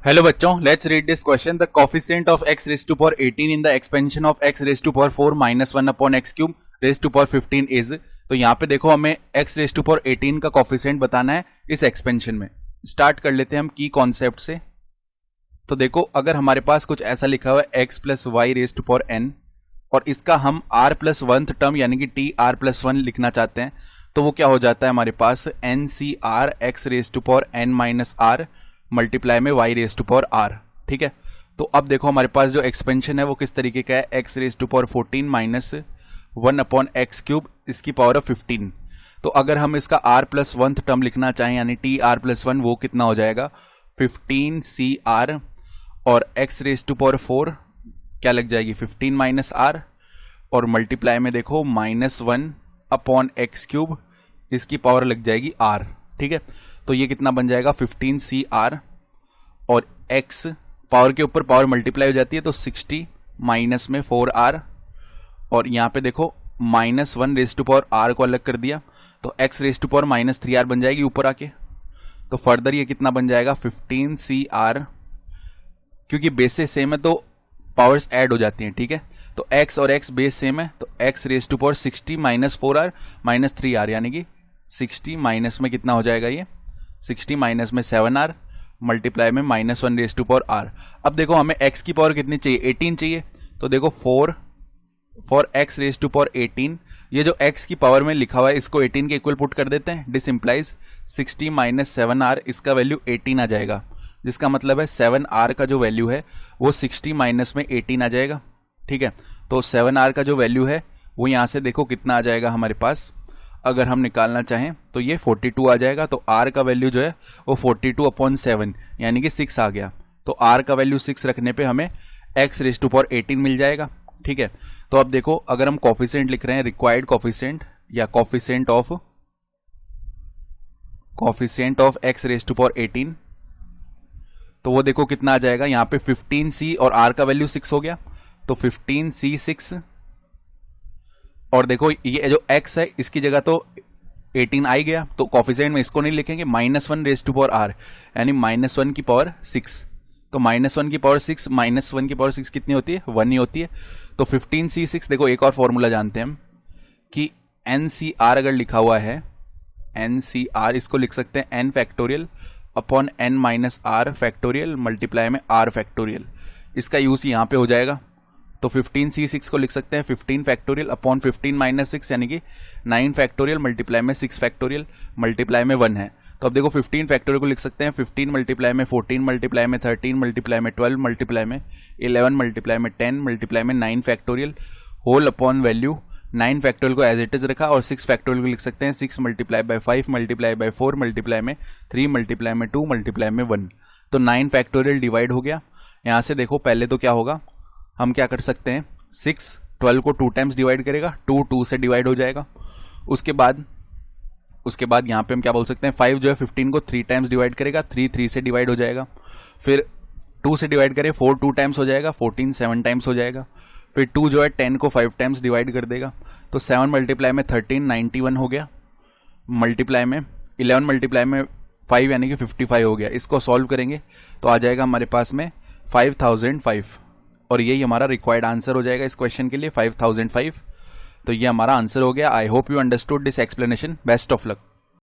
Hello बच्चों, let's read this question. The coefficient of x raise to power 18 in the expansion of x raise to power 4 minus 1 upon x cube raise to power 15 is. तो यहाँ पे देखो हमें x raise to power 18 का coefficient बताना है इस expansion में। स्टार्ट कर लेते हैं हम की कॉन्सेप्ट से। तो देखो अगर हमारे पास कुछ ऐसा लिखा हुआ है x plus y raise to power n और इसका हम r प्लस 1th टर्म यानी कि टी आर प्लस 1 लिखना चाहते हैं, तो वो क्या हो जाता है हमारे पास n C r x raise to power n minus r multiply में y raise to power r। ठीक है, तो अब देखो हमारे पास जो एक्सपेंशन है वो किस तरीके का है, x raise to power 14 minus 1 upon x cube इसकी पावर ऑफ 15। तो अगर हम इसका r प्लस 1th टर्म लिखना चाहें यानी टी आर प्लस 1, वो कितना हो जाएगा 15 सी आर और x रेज टू पावर 4 क्या लग जाएगी 15 माइनस आर और मल्टीप्लाई में देखो माइनस 1 अपॉन एक्स क्यूब इसकी पावर लग जाएगी r। ठीक है, तो ये कितना बन जाएगा 15 सी आर और x पावर के ऊपर पावर मल्टीप्लाई हो जाती है तो 60 माइनस में 4 आर और यहाँ पे देखो minus 1 raise to power r को अलग कर दिया तो x raise to power minus 3 r बन जाएगी ऊपर आके। तो फर्दर ये कितना बन जाएगा 15 सी आर, क्योंकि बेस से सेम है तो पावर्स ऐड हो जाती हैं। ठीक है, तो x और x बेस सेम है तो x raise to power 60 minus 4 r minus 3 r यानी कि 60 माइनस में कितना हो जाएगा ये 60 माइनस में 7 आर मल्टीप्लाई में minus 1 raise to power r. अब देखो हमें x की पावर कितनी चाहिए 18 चाहिए, तो देखो 4 for x raise to power 18, ये जो x की पावर में लिखा हुआ है इसको 18 के इक्वल पुट कर देते हैं। दिस इंप्लाइज 60 माइनस 7 आर, इसका वैल्यू 18 आ जाएगा, जिसका मतलब है 7 आर का जो वैल्यू है वो 60 माइनस में 18 आ जाएगा। ठीक है, तो 7 आर का जो वैल्यू है वो यहाँ से देखो कितना आ जाएगा हमारे पास, अगर हम निकालना चाहें तो ये 42 आ जाएगा। तो r का वैल्यू जो है वो 42 अपॉन 7 यानी कि 6 आ गया। तो r का वैल्यू 6 रखने पे हमें x रेज टू पावर 18 मिल जाएगा। ठीक है, तो अब देखो अगर हम कोफिशिएंट लिख रहे हैं रिक्वायर्ड कोफिशिएंट या coefficient of x raise to power 18, तो वो देखो कितना आ जाएगा, यहाँ पे 15c और r का वैल्यू 6 हो गया तो 15c6 और देखो ये जो x है इसकी जगह तो 18 आ गया, तो कोफिशिएंट में इसको नहीं लिखेंगे, minus 1 raise to power r यानी माइनस 1 की पावर 6। तो माइनस 1 की पावर 6 माइनस 1 की पावर 6 कितनी होती है 1 ही होती है। तो 15c6 देखो एक और फॉर्मूला जानते हैं हम कि ncr अगर लिखा हुआ है ncr इसको लिख सकते हैं n factorial upon n minus r factorial multiply में r फैक्टोरियल। इसका यूज यहाँ पे हो जाएगा तो 15c6 को लिख सकते हैं 15 फैक्टोरियल अपॉन 15 माइनस 6 यानी कि 9 फैक्टोरियल मल्टीप्लाई में 6 फैक्टोरियल मल्टीप्लाई में 1 है। तो अब देखो 15 फैक्टोरियल को लिख सकते हैं 15 मल्टीप्लाई में 14 मल्टीप्लाई में 13 मल्टीप्लाई में 12 मल्टीप्लाई में 11 मल्टीप्लाई में 10 मल्टीप्लाई में 9 factorial whole upon value 9 factorial को एज इट इज रखा और 6 फैक्टोरियल को लिख सकते हैं 6 multiply by 5 multiply by 4 multiply में 3 मल्टीप्लाई में 2 मल्टीप्लाई में 1। तो 9 फैक्टोरियल डिवाइड हो गया। यहाँ से देखो पहले तो क्या होगा, हम क्या कर सकते हैं 6 12 को 2 टाइम्स डिवाइड करेगा, 2 2 से डिवाइड हो जाएगा। उसके बाद यहाँ पे हम क्या बोल सकते हैं 5 जो है 15 को 3 टाइम्स डिवाइड करेगा, 3 3 से डिवाइड हो जाएगा। फिर 2 से डिवाइड करें 4 2 टाइम्स हो जाएगा, 14 7 टाइम्स हो जाएगा। फिर 2 जो है 10 को 5 टाइम्स डिवाइड कर देगा तो 7 मल्टीप्लाई में 13 91 हो गया, मल्टीप्लाई में 11 मल्टीप्लाई में 5 यानी कि 55 हो गया। इसको सॉल्व करेंगे तो आ जाएगा हमारे पास में 5005 और यही हमारा रिक्वायर्ड आंसर हो जाएगा इस क्वेश्चन के लिए 5005। तो ये हमारा आंसर हो गया। I hope you understood this explanation. Best of luck.